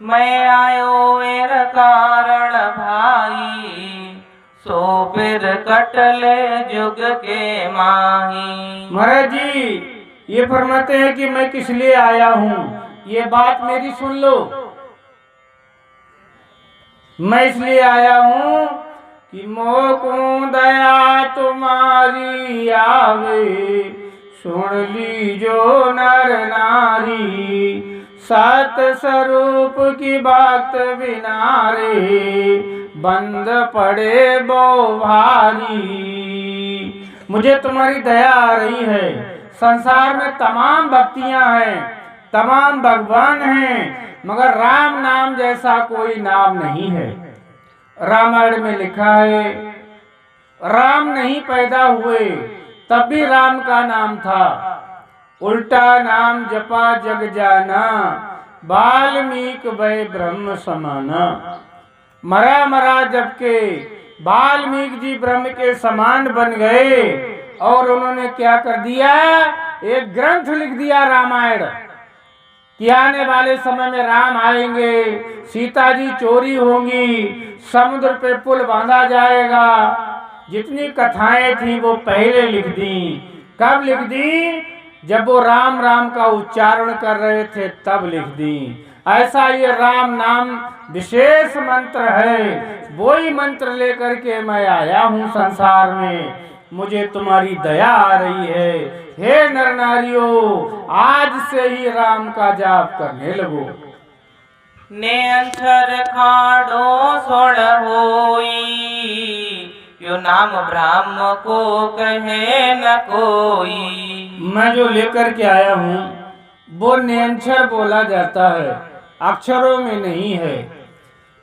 मैं आयो एर कारण भाई, सो फिर कटले जुग के माही। महाराज जी ये फरमाते हैं कि मैं किस लिए आया हूँ, ये बात मेरी सुन लो। मैं इसलिए आया हूँ कि मोह को दया तुम्हारी आवे, सुन लीजो नर नारी, सत स्वरूप की बात बिना रे, बंद पड़े बो भारी। मुझे तुम्हारी दया आ रही है। संसार में तमाम भक्तियां हैं, तमाम भगवान हैं, मगर राम नाम जैसा कोई नाम नहीं है। रामायण में लिखा है राम नहीं पैदा हुए तब भी राम का नाम था, उल्टा नाम जपा जग जाना, वाल्मीकि वै ब्रह्म समाना। मरा मरा जबके वाल्मीकि जी ब्रह्म के समान बन गए और उन्होंने क्या कर दिया, एक ग्रंथ लिख दिया रामायण कि आने वाले समय में राम आएंगे, सीता जी चोरी होंगी, समुद्र पे पुल बांधा जाएगा। जितनी कथाएं थी वो पहले लिख दी। कब लिख दी? जब वो राम राम का उच्चारण कर रहे थे तब लिख दी। ऐसा ये राम नाम विशेष मंत्र है, वही मंत्र लेकर के मैं आया हूँ संसार में। मुझे तुम्हारी दया आ रही है। हे नर नारियों, आज से ही राम का जाप करने लगो। ने अंतर खाड़ो सोड़ होई, यो नाम ब्रह्म को कहे न कोई। मैं जो लेकर के आया हूँ वो निरंतर बोला जाता है, अक्षरों में नहीं है।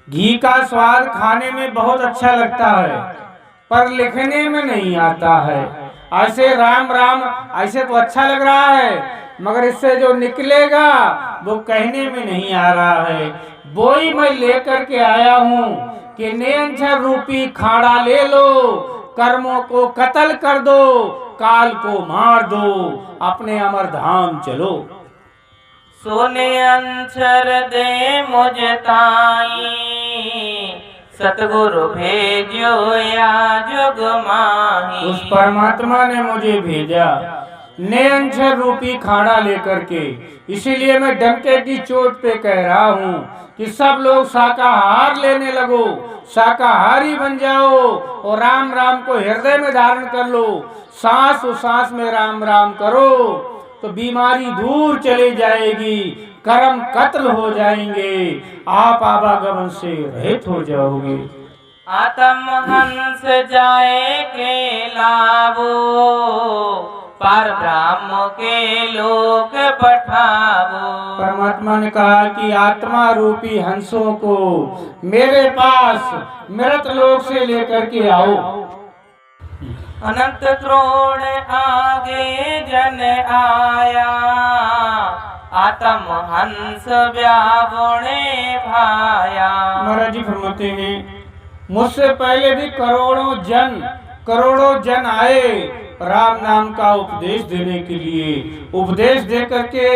घी का स्वाद खाने में बहुत अच्छा लगता है पर लिखने में नहीं आता है। ऐसे राम राम ऐसे तो अच्छा लग रहा है मगर इससे जो निकलेगा वो कहने में नहीं आ रहा है। वो ही मैं लेकर के आया हूँ कि निरंतर रूपी खाड़ा ले लो, कर्मों को कत्ल कर दो, काल को मार दो, अपने अमर धाम चलो। सोने अंचर दे मुझ ताई, सतगुरु भेजो या जुग माही। उस परमात्मा ने मुझे भेजा निरंतर रूपी खाड़ा लेकर के। इसीलिए मैं डंके की चोट पे कह रहा हूँ कि सब लोग शाकाहार लेने लगो, शाकाहारी बन जाओ और राम राम को हृदय में धारण कर लो। सांस सांस में राम राम करो तो बीमारी दूर चली जाएगी, कर्म कत्ल हो जाएंगे, आप आवागमन से रहित हो जाओगे। आत्म हंस जाए के लावो, पर ब्रह्म के लोक पठावो। परमात्मा ने कहा कि आत्मा रूपी हंसों को मेरे पास मृत लोक से लेकर के आओ। अनंत करोड़ आगे जन आया, आत्म हंस व्यावणे भाया। महाराज जी फरमाते हैं मुझसे पहले भी करोड़ों जन आए राम नाम का उपदेश देने के लिए। उपदेश दे करके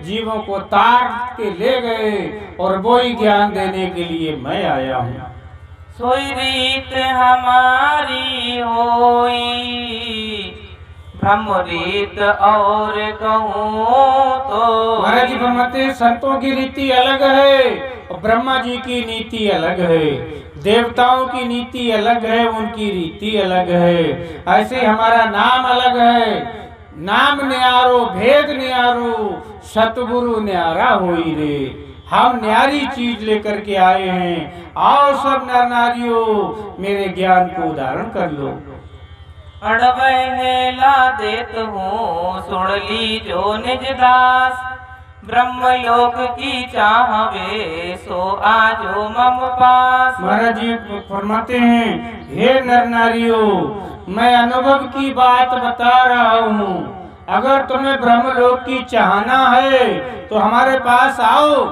जीवों को तार के ले गए और वही ज्ञान देने के लिए मैं आया हूँ। सोई रीत हमारी होई, ब्रह्म रीत और कहूँ तो। महाराज जी फरमाते हैं संतों की रीति अलग है और ब्रह्मा जी की नीति अलग है, देवताओं की नीति अलग है, उनकी रीति अलग है। ऐसे हमारा नाम अलग है। नाम न्यारो भेद न्यारो, सतगुरु न्यारा होई रे। हम न्यारी चीज लेकर के आए हैं। आओ सब नर नारियों मेरे ज्ञान को उदाहरण कर लो। अड़बहेला देत हूँ सुन ली जो निज दास, ब्रह्मलोक की चाहवे सो आजो मम पास। महाराज जी फरमाते हैं हे नर नारियों, मैं अनुभव की बात बता रहा हूँ। अगर तुम्हें ब्रह्मलोक की चाहना है तो हमारे पास आओ,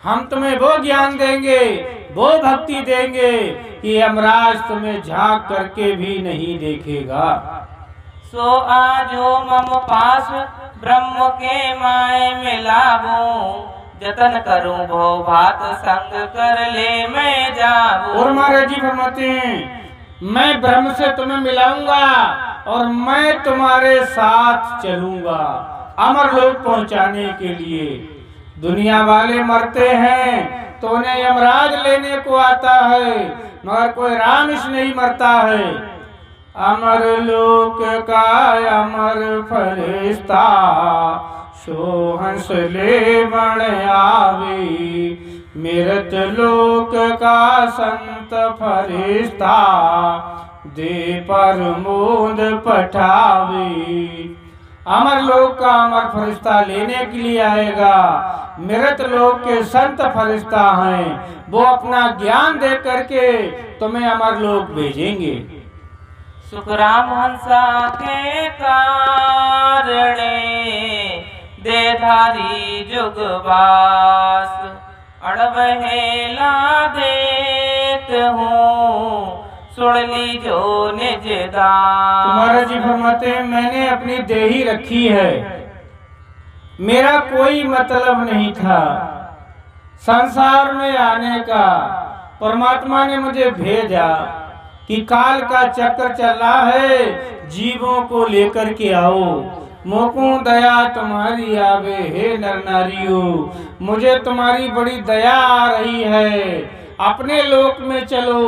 हम तुम्हें वो ज्ञान देंगे, वो भक्ति देंगे कि यमराज तुम्हें झांक करके भी नहीं देखेगा। सो आजो मम पास ब्रह्म के माय मिलावो, जतन करूं भो भात संग कर ले मैं जाऊं। और महाराज जी फरमाते हैं मैं ब्रह्म से तुम्हें मिलाऊंगा और मैं तुम्हारे साथ चलूंगा अमर लोक पहुंचाने के लिए। दुनिया वाले मरते हैं तो उन्हें यमराज लेने को आता है, मगर कोई रामिश नहीं मरता है। अमर लोक का अमर फरिश्ता सो हंस ले बण आवे, मृत लोक का संत फरिश्ता दे पर मोद पठावे। अमर लोक का अमर फरिश्ता लेने के लिए आएगा। मृत लोक के संत फरिश्ता हैं, वो अपना ज्ञान दे करके तुम्हें अमर लोक भेजेंगे। सुखराम हंसा के कारणे देधारी जुगवास, अड़बहेला देत हूँ सुन लीजो निज दास। तुम्हारा जी फरमाते हैं मैंने अपनी देही रखी है, मेरा कोई मतलब नहीं था संसार में आने का। परमात्मा ने मुझे भेजा कि काल का चक्र चल रहा है, जीवों को लेकर के आओ। मोको दया तुम्हारी आवे हे नर नारियो, मुझे तुम्हारी बड़ी दया आ रही है। अपने लोक में चलो।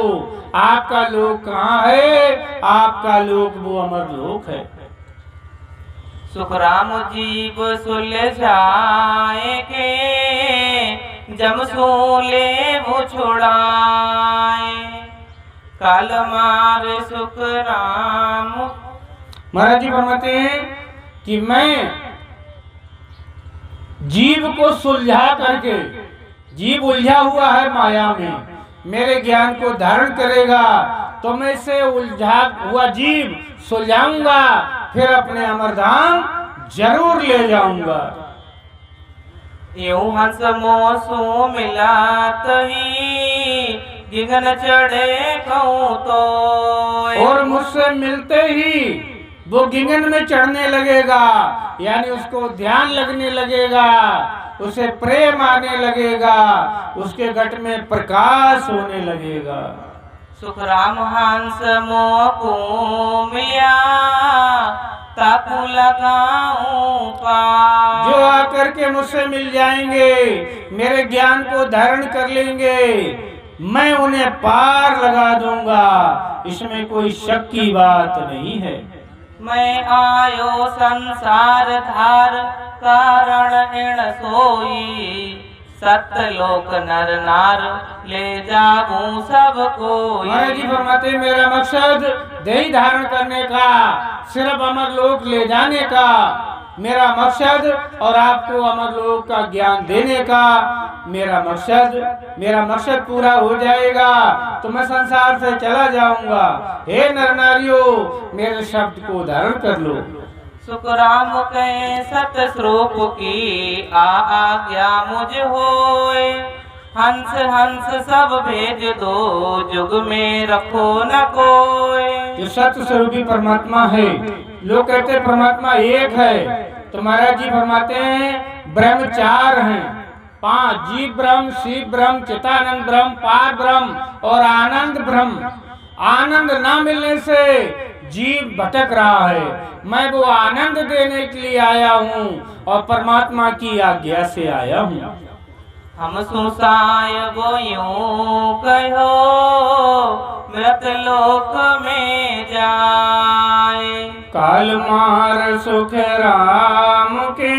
आपका लोक कहाँ है? आपका लोक वो अमर लोक है। सुखराम जीव सुलझाए के जम सूले वो छुड़ाए, काल मार सुखराम। महाराज जी फरमाते हैं कि मैं जीव को सुलझा करके, जीव उलझा हुआ है माया में, मेरे ज्ञान को धारण करेगा तो मैं इसे उलझा हुआ जीव सुलझाऊंगा, फिर अपने अमरधाम जरूर ले जाऊंगा। यूं हंस मोसू मिलात ही गिगन चढ़े कहूं तो, और मुझसे मिलते ही वो गिगन में चढ़ने लगेगा, यानी उसको ध्यान लगने लगेगा, उसे प्रेम आने लगेगा, उसके घट में प्रकाश होने लगेगा। सुखराम हंस मोको मिया ताकू लगाऊं पार। जो आकर के मुझसे मिल जाएंगे, मेरे ज्ञान को धारण कर लेंगे, मैं उन्हें पार लगा दूंगा, इसमें कोई शक की बात नहीं है। मैं आयो संसार धार कारण इण सोई, सतलोक नर नार ले जाऊं सब कोई। महाराज जी फरमाते मेरा मकसद देही धारण करने का, सिर्फ अमर लोक ले जाने का मेरा मकसद, और आपको अमर लोक का ज्ञान देने का मेरा मकसद पूरा हो जाएगा तो मैं संसार से चला जाऊंगा। हे नर नारियों, मेरे शब्द को धारण कर लो। सुखराम के सत स्वरूप की आज्ञा मुझ होए, हंस हंस सब भेज दो, जुग में रखो न कोई। जो सत्य स्वरूपी परमात्मा है, लोग कहते हैं परमात्मा एक है, तो महाराज जी फरमाते हैं ब्रह्म चार हैं, 5 जीव ब्रह्म, शिव ब्रह्म, चितानंद ब्रह्म, पार ब्रह्म और आनंद ब्रह्म। आनंद ना मिलने से जीव भटक रहा है, मैं वो आनंद देने के लिए आया हूँ और परमात्मा की आज्ञा से आया हूँ। हम सुसाय वो यूं कहो, मृत लोक में जाए, काल मार सुख राम के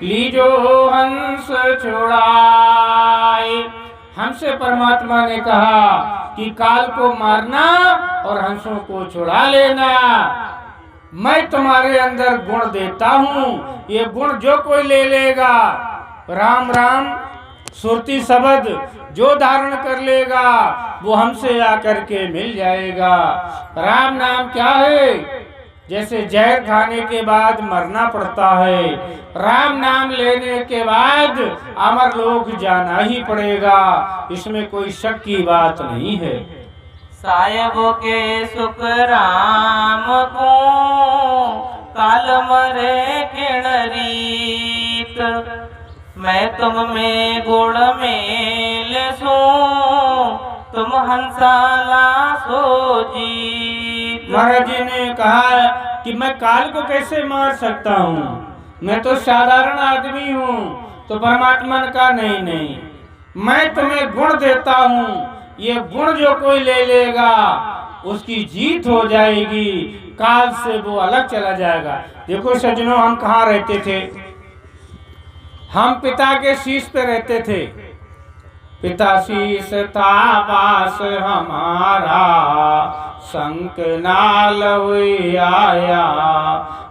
लीजो हंस छुड़ाए। हमसे परमात्मा ने कहा कि काल को मारना और हंसों को छुड़ा लेना। मैं तुम्हारे अंदर गुण देता हूँ, ये गुण जो कोई ले लेगा, राम राम सुरती शब्द जो धारण कर लेगा वो हमसे आकर के मिल जाएगा। राम नाम क्या है? जैसे जहर खाने के बाद मरना पड़ता है, राम नाम लेने के बाद अमर लोक जाना ही पड़ेगा, इसमें कोई शक की बात नहीं है। साहेब के सुख राम को काल मरे किण रीत, मैं तुम में गुण मेल सो, तुम हंसाला सो जीत। महाराज जी ने कहा कि मैं काल को कैसे मार सकता हूँ, मैं तो साधारण आदमी हूँ। तो परमात्मा ने कहा नहीं नहीं, मैं तुम्हें गुण देता हूँ, ये गुण जो कोई ले लेगा उसकी जीत हो जाएगी, काल से वो अलग चला जाएगा। देखो सज्जनों, हम कहाँ रहते थे? हम पिता के शीश पे रहते थे। पिता शीश था पास हमारा, शंख नाल हुई आया,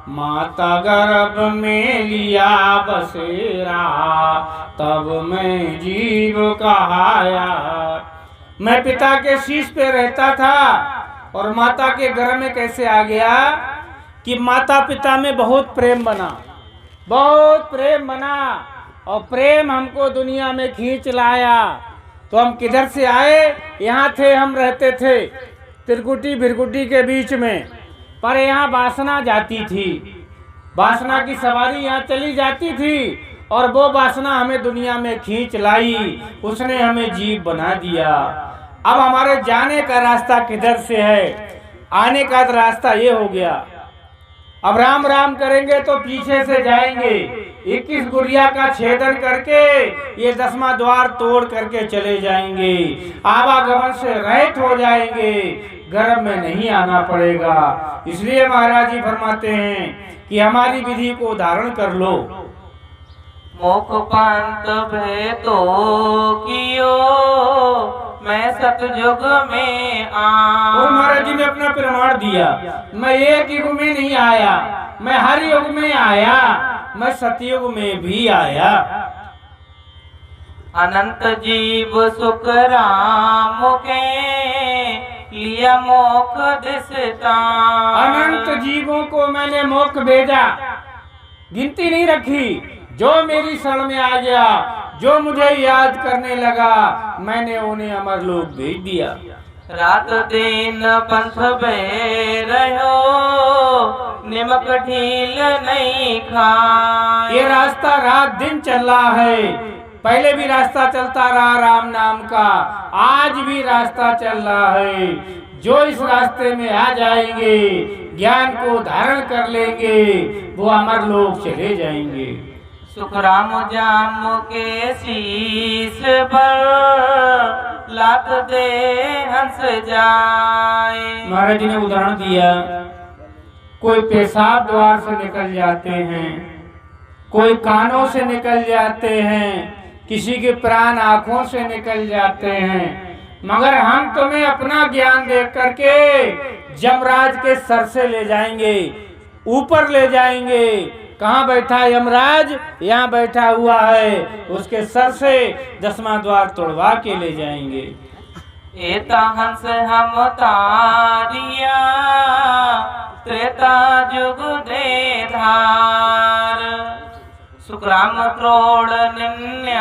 माता गर्भ में लिया बसेरा, तब मैं जीव कहाया। मैं पिता के शीश पे रहता था और माता के गर्भ में कैसे आ गया कि माता पिता में बहुत प्रेम बना, बहुत प्रेम बना, और प्रेम हमको दुनिया में खींच लाया। तो हम किधर से आए? यहाँ थे, हम रहते थे त्रिकुटी भिरकुटी के बीच में, पर यहाँ वासना जाती थी, वासना की सवारी यहाँ चली जाती थी, और वो वासना हमें दुनिया में खींच लाई, उसने हमें जीव बना दिया। अब हमारे जाने का रास्ता किधर से है? आने का रास्ता ये हो गया। अब राम राम करेंगे तो पीछे से जाएंगे, 21 गुड़िया का छेदन करके ये 10वां द्वार तोड़ करके चले जाएंगे, आवागमन से रहित हो जाएंगे, गर्भ में नहीं आना पड़ेगा। इसलिए महाराज जी फरमाते हैं कि हमारी विधि को धारण कर लो। मोख पंत भेदो कियो, मैं सतयुग में और महाराज जी ने अपना प्रमाण दिया, मैं एक युग में नहीं आया, मैं हर युग में आया, मैं सतयुग में भी आया। अनंत जीव सुख राम के, लिया मोख दिसता। अनंत जीवों को मैंने मोक्ष भेजा, गिनती नहीं रखी। जो मेरी शरण में आ गया, जो मुझे याद करने लगा, मैंने उन्हें अमर लोक भेज दिया। रात दिन पंथ बह रहो, निमक ढील नहीं खाए। ये रास्ता रात दिन चल रहा है, पहले भी रास्ता चलता रहा राम नाम का, आज भी रास्ता चल रहा है। जो इस रास्ते में आ जाएंगे, ज्ञान को धारण कर लेंगे, वो अमर लोक चले जाएंगे। सुख राम जाम के शीश पर, लात दे हंस जाए। महाराज जी ने उदाहरण दिया, कोई पेशाब द्वार से निकल जाते हैं, कोई कानों से निकल जाते हैं, किसी के प्राण आंखों से निकल जाते हैं, मगर हम तुम्हें अपना ज्ञान देख करके यमराज के सर से ले जाएंगे, ऊपर ले जाएंगे। कहाँ बैठा यमराज? यहाँ बैठा हुआ है, उसके सर से 10वां द्वार तोड़वा के ले जाएंगे। एता हंस हम तारिया, त्रेता जुग दे धार। सुखराम क्रोड़ 99,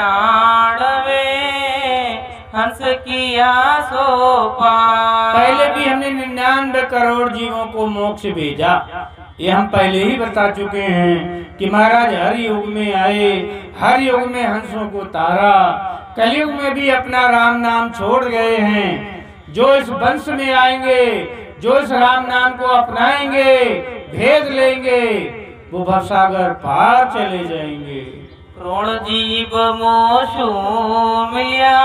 हंस किया सो पार। पहले भी हमने 99 करोड़ जीवों को मोक्ष भेजा, ये हम पहले ही बता चुके हैं कि महाराज हर युग में आए, हर युग में हंसों को तारा, कलयुग में भी अपना राम नाम छोड़ गए हैं। जो इस वंश में आएंगे, जो इस राम नाम को अपनाएंगे, भेद लेंगे, वो भवसागर पार चले जाएंगे। क्रोण जीव मोशु मिलिया,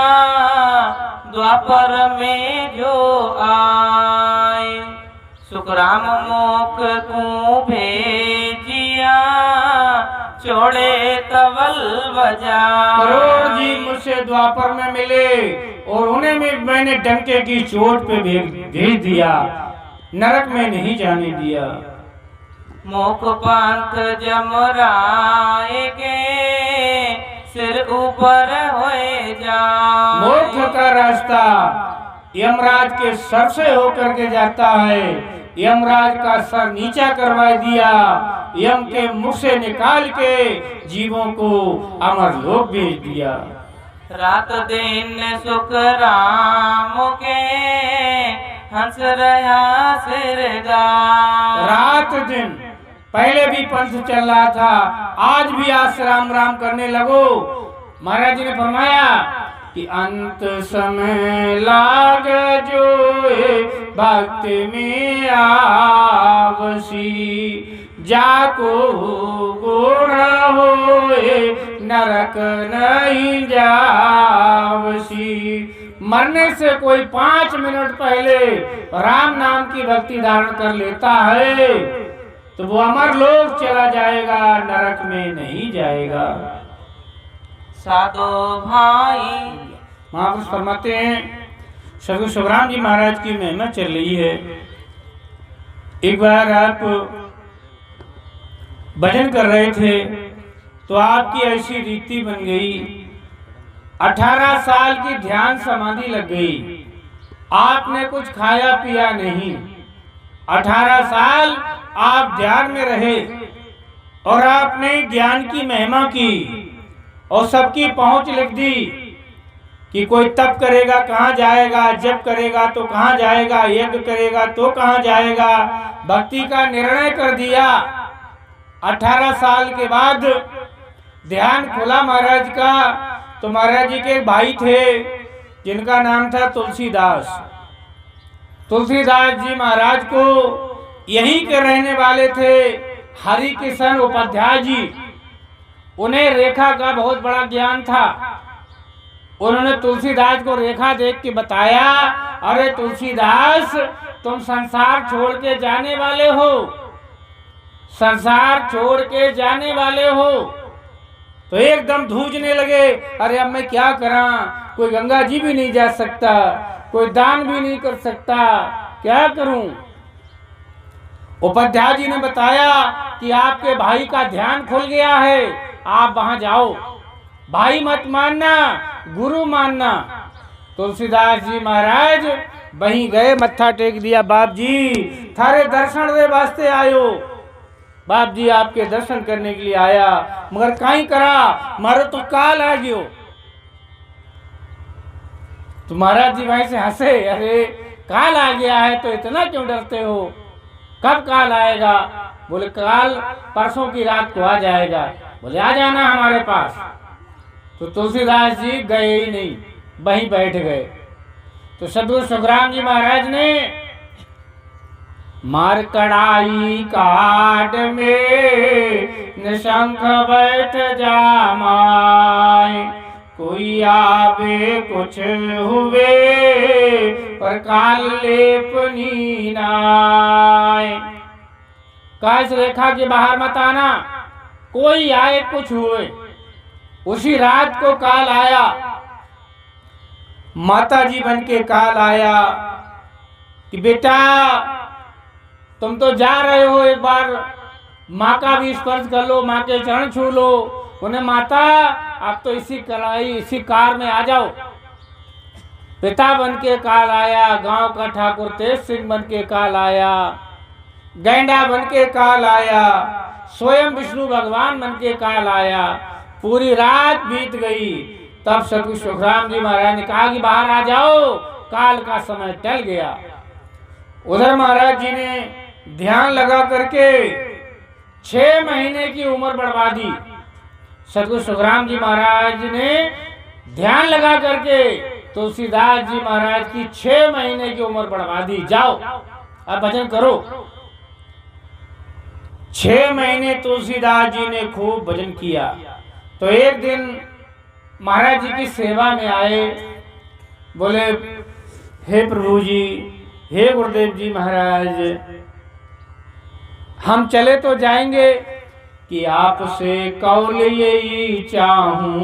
द्वापर में जो आए। सुखराम मोख को भेजिया, चौड़े तवल बजा। करोड़ जी मुझसे द्वापर में मिले और उन्हें भी मैंने डंके की चोट पे भेज दिया, नरक में नहीं जाने दिया। मोख पंथ जमराए के, सिर ऊपर होए जा। मोक्ष का रास्ता यमराज के सर से होकर के जाता है। यमराज का सर नीचा करवा दिया, यम के मुख से निकाल के जीवों को अमर लोक भेज दिया। रात दिन सुख राम के, हंस रहा सिरगा। रात दिन पहले भी पंथ चल रहा था, आज भी आज राम राम करने लगो। महाराज जी ने फरमाया कि अंत समय लाग जो भक्ति में आवसी, जाको गुण होए नरक नहीं जावसी। मरने से कोई 5 मिनट पहले राम नाम की भक्ति धारण कर लेता है तो वो अमर लोक चला जाएगा, नरक में नहीं जाएगा। साधो भाई महापुरुष फरमाते हैं, सदगुरु शिवराम जी महाराज की महिमा चल रही है। एक बार आप भजन कर रहे थे तो आपकी ऐसी रीति बन गई, 18 साल की ध्यान समाधि लग गई, आपने कुछ खाया पिया नहीं, 18 साल आप ध्यान में रहे और आपने ज्ञान की महिमा की और सबकी पहुंच लिख दी कि कोई तप करेगा कहाँ जाएगा, जप करेगा तो कहाँ जाएगा, यज्ञ करेगा तो कहाँ जाएगा, भक्ति का निर्णय कर दिया। 18 साल के बाद ध्यान खुला महाराज का, तो महाराज जी के एक भाई थे जिनका नाम था तुलसीदास। तुलसीदास जी महाराज को यहीं के रहने वाले थे, हरि किशन उपाध्याय जी। उन्हें रेखा का बहुत बड़ा ज्ञान था। उन्होंने तुलसीदास को रेखा देख के बताया, अरे तुलसीदास तुम संसार छोड़ के जाने वाले हो, संसार छोड़ के जाने वाले हो। तो एकदम धूजने लगे, अरे अब मैं क्या करा, कोई गंगा जी भी नहीं जा सकता, कोई दान भी नहीं कर सकता, क्या करूं। उपाध्याय जी ने बताया कि आपके भाई का ध्यान खुल गया है, आप वहां जाओ, भाई मत मानना, गुरु मानना। तुलसीदास जी महाराज वहीं गए, मत्था टेक दिया, बाप जी थारे दर्शन दे वास्ते आयो, बाप जी आपके दर्शन करने के लिए आया, मगर कहीं करा मारो तो काल आ गयो। तो महाराज जी वहीं से हंसे, अरे काल आ गया है तो इतना क्यों डरते हो, कब काल आएगा। बोले काल परसों की रात को आ जाएगा। बोले आ जाना हमारे पास। तो तुलसीदास जी गए ही नहीं, वहीं बैठ गए। तो सदगुरु सुखराम जी महाराज ने मार कड़ाई काट में निशंक बैठ जामाए, कोई आवे कुछ हुए पर काल लेपनी नाय। काश रेखा के बाहर मत आना, कोई आए कुछ हुए। उसी रात को काल आया, माता जी बन के काल आया कि बेटा तुम तो जा रहे हो, एक बार माँ का भी स्पर्श कर लो, माँ के चरण छू लो। उन्हें माता आप तो इसी कलाई इसी कार में आ जाओ। पिता बन के काल आया, गांव का ठाकुर तेज सिंह बन के काल आया, गैंडा बन के काल आया, स्वयं विष्णु भगवान बन के काल आया। पूरी रात बीत गई, तब सदगुरु सुखराम जी महाराज ने कहा कि बाहर आ जाओ, काल का समय टल गया। उधर महाराज जी ने ध्यान लगा करके 6 महीने की उम्र बढ़वा दी। सदगुरु सुखराम जी महाराज ने ध्यान लगा करके तुलसीदास जी महाराज की 6 महीने की उम्र बढ़वा दी। जाओ अब भजन करो। 6 महीने तुलसीदास जी ने खूब भजन किया। तो एक दिन महाराज जी की सेवा में आए, बोले हे प्रभु जी, हे गुरुदेव जी महाराज, हम चले तो जाएंगे कि आपसे कौल यही चाहूं,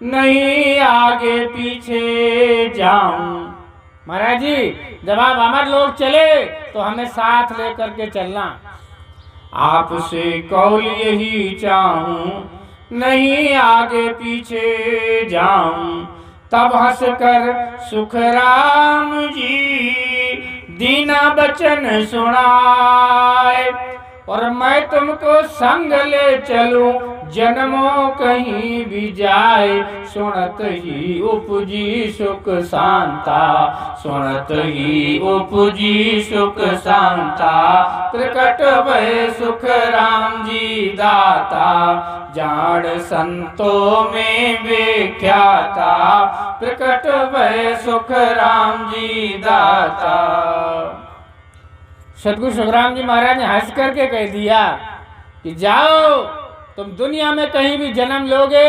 नहीं आगे पीछे जाऊं। महाराज जी जब आप अमर लोग चले तो हमें साथ लेकर के चलना। आपसे कौल यही चाहूं, नहीं आगे पीछे जाऊं। तब हंसकर सुखराम जी दीना बचन सुनाए, और मैं तुमको संग ले चलूं जन्मों कहीं भी जाए, सुनत ही उपजी सुख शांता, सुनत ही उपजी सुख शांता। प्रकट भय सुख राम जी दाता, जान संतों में विख्याता। प्रकट भय सुख राम जी दाता। सतगुरु सुखराम जी महाराज ने हंस करके कह दिया कि जाओ, तुम दुनिया में कहीं भी जन्म लोगे,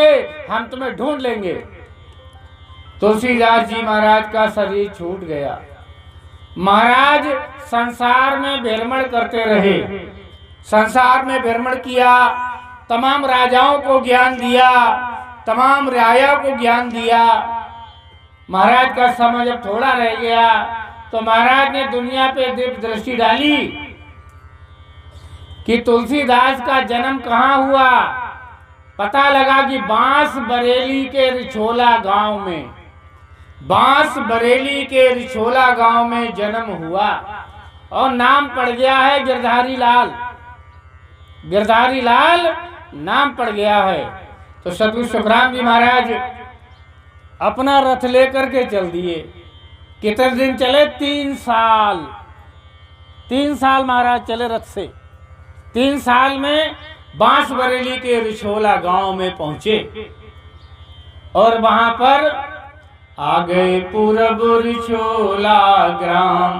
हम तुम्हें ढूंढ लेंगे। तुलसीदास जी महाराज का शरीर छूट गया। महाराज संसार में भ्रमण करते रहे, संसार में भ्रमण किया, तमाम राजाओं को ज्ञान दिया, तमाम राया को ज्ञान दिया। महाराज का समय जब थोड़ा रह गया तो महाराज ने दुनिया पे दिव्य दृष्टि डाली कि तुलसीदास का जन्म कहाँ हुआ। पता लगा कि बांस बरेली के रिछोला गांव में, बांस बरेली के रिछोला गांव में जन्म हुआ और नाम पड़ गया है गिरधारी लाल। गिरधारी लाल नाम पड़ गया है। तो सतगुरु सुखराम जी महाराज अपना रथ लेकर के चल दिए। कितने दिन चले? 3 साल। 3 साल महाराज चले रथ से। 3 साल में बांस बरेली के रिछोला गांव में पहुंचे और वहां पर आ गए पूरब रिछोला ग्राम,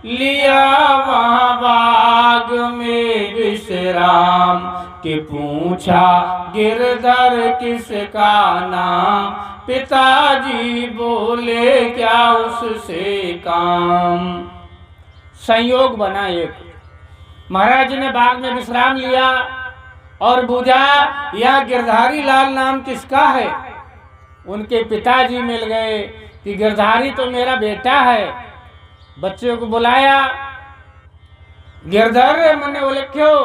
लिया वहां बाग में विश्राम। के पूछा गिरधर किसका नाम, पिताजी बोले क्या उससे काम। संयोग बना एक। महाराज ने बाग में विश्राम लिया और पूछा यह गिरधारी लाल नाम किसका है। उनके पिताजी मिल गए कि गिरधारी तो मेरा बेटा है। बच्चे को बुलाया, गिरधर मैंने बोले क्यों?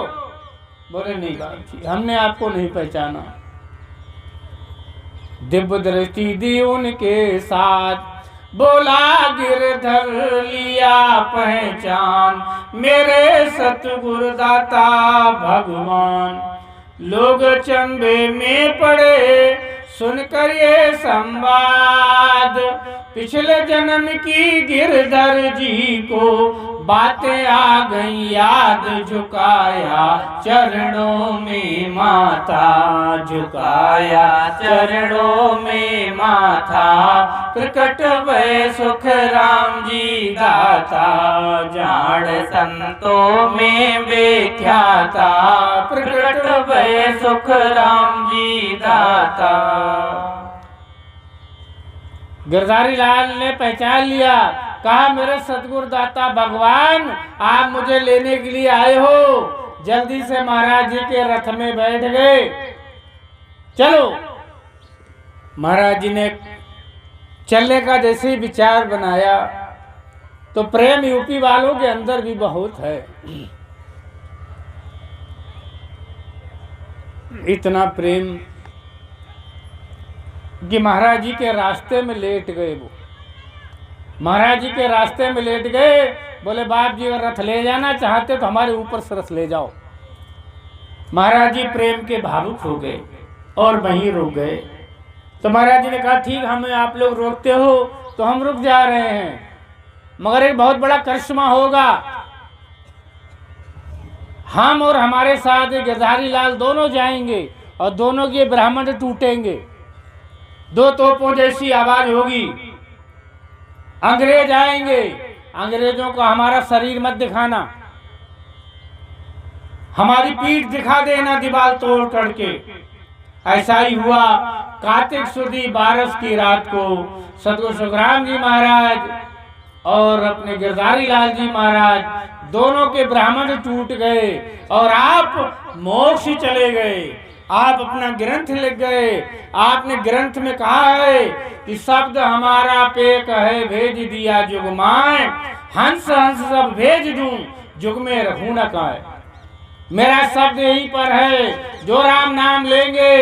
बोले नहीं बाबूजी, हमने आपको नहीं पहचाना। दिव्य दृष्टि दी उनके साथ, बोला गिरधर लिया पहचान, मेरे सतगुरु दाता भगवान। लोग चंबे में पड़े सुनकर ये संवाद, पिछले जन्म की गिरधर जी को बातें आ गई याद। झुकाया चरणों में माथा, झुकाया चरणों में माथा। प्रकट भय सुख राम जी दाता, जान संतों में विख्याता। प्रकट भय सुख राम जी दाता। गिरधारी लाल ने पहचान लिया, कहा मेरे सतगुरु दाता भगवान आप मुझे लेने के लिए आए हो। जल्दी से महाराज जी के रथ में बैठ गए। चलो। महाराज जी ने चलने का जैसे ही विचार बनाया तो प्रेम यूपी वालों के अंदर भी बहुत है। इतना प्रेम कि महाराज जी के रास्ते में लेट गए। वो महाराज जी के रास्ते में लेट गए। बोले बाप जी अगर रथ ले जाना चाहते तो हमारे ऊपर से रथ ले जाओ। महाराज जी प्रेम के भावुक हो गए और वहीं रुक गए। तो महाराज जी ने कहा ठीक हमें आप लोग रोकते हो तो हम रुक जा रहे हैं, मगर एक बहुत बड़ा करिश्मा होगा। हम और हमारे साथ गिरधारी लाल दोनों जाएंगे और दोनों के ब्राह्मण टूटेंगे। 2 तोपों जैसी आवाज होगी। अंग्रेज आएंगे, अंग्रेजों को हमारा शरीर मत दिखाना, हमारी पीठ दिखा देना दीवार तोड़ करके। ऐसा ही हुआ। कार्तिक सुदी 12 की रात को सतगुरु सुखराम जी महाराज और अपने गिरधारी लाल जी महाराज दोनों के ब्राह्मण टूट गए और आप मोक्ष चले गए। आप अपना ग्रंथ लिख गए। आपने ग्रंथ में कहा है कि शब्द हमारा पेक है भेज दिया जुग माए, हंस हंस सब भेज दूं जुग में रहूं न काए। मेरा शब्द यहीं पर है, जो राम नाम लेंगे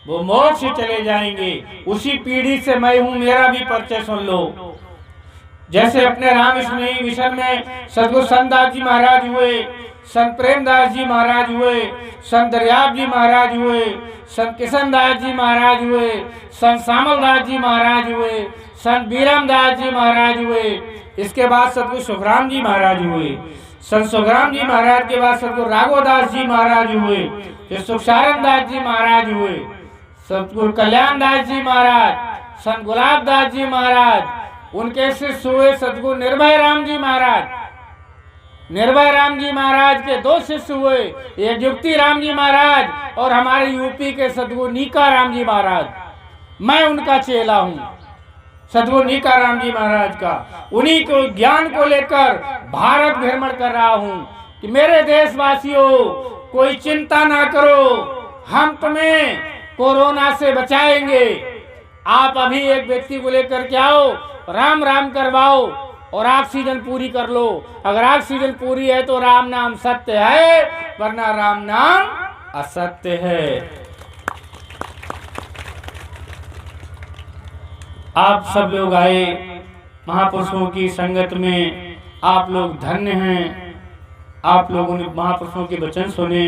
वो मोक्ष चले जाएंगे। उसी पीढ़ी से मैं हूं, मेरा भी परिचय सुन लो। जैसे अपने राम स्नेही मिशन में सतगुरु संतदास जी महाराज हुए, संत प्रेमदास जी महाराज हुए, संत दरियाब जी महाराज हुए, संत किशनदास जी महाराज हुए, संत श्यामलदास जी महाराज हुए, संत बीरमदास जी महाराज हुए। इसके बाद सतगुरु सुखराम जी महाराज हुए। संत सुखराम जी महाराज के बाद सतगुरु राघोदास जी महाराज हुए, फिर सुखसारण दास जी महाराज हुए, सतगुरु कल्याण दास जी महाराज, संत गुलाब दास जी महाराज। उनके शिष्य हुए सतगुरु निर्भय राम जी महाराज। निर्भय राम जी महाराज के 2 शिष्य हुए, एक युक्ति राम जी महाराज और हमारे यूपी के सतगुरु नीका राम जी महाराज। मैं उनका चेला हूँ, सतगुरु नीका राम जी महाराज का। उन्हीं को ज्ञान को लेकर भारत भ्रमण कर रहा हूँ कि मेरे देशवासियों, कोई चिंता ना करो, हम तुम्हें कोरोना से बचाएंगे। आप अभी एक व्यक्ति को लेकर के आओ, राम राम करवाओ और ऑक्सीजन पूरी कर लो। अगर ऑक्सीजन पूरी है तो राम नाम सत्य है, वरना राम नाम असत्य है। आप सब लोग आए महापुरुषों की संगत में, आप लोग धन्य हैं। आप लोगों ने महापुरुषों के वचन सुने।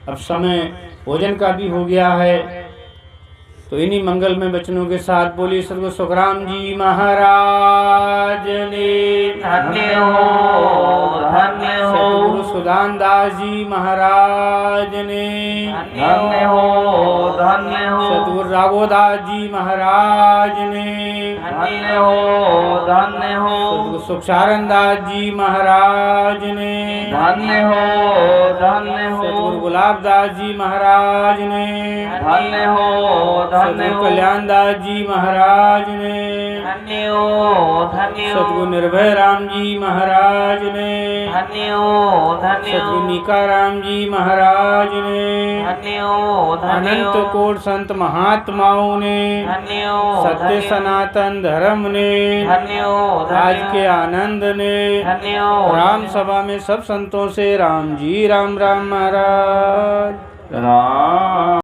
अब समय भोजन का भी हो गया है, तो इन्हीं मंगल में वचनों के साथ बोलिए सतगुरु सुखराम जी महाराज ने धन्य हो, धन्य हो। सतगुरु सुदान दास जी महाराज ने धन्य हो, धन्य हो। सतगुरु राघोदास जी महाराज ने धन्य हो, धन्य हो। सतगुरु सुखसारण दास जी महाराज ने धन्य हो, धन्य हो। सतगुरु गुलाब दास जी महाराज ने धन्य हो, धन्य सतगुरु हो। कल्याण दास जी महाराज ने धन्य हो, धन्य हो। सतगुरु निर्भय राम जी महाराज ने धन्य हो, धन्य हो। सतगुरु नीका राम जी महाराज ने धन्य हो, धन्य हो। अनंत कोट संत महात्माओं ने धन्य हो, सत्य धन्य हो। सनातन धर्म ने धन्य हो, आज धन्य के हो। आनंद ने धन्य हो। राम सभा में सब संतों से राम जी राम राम महाराज राम।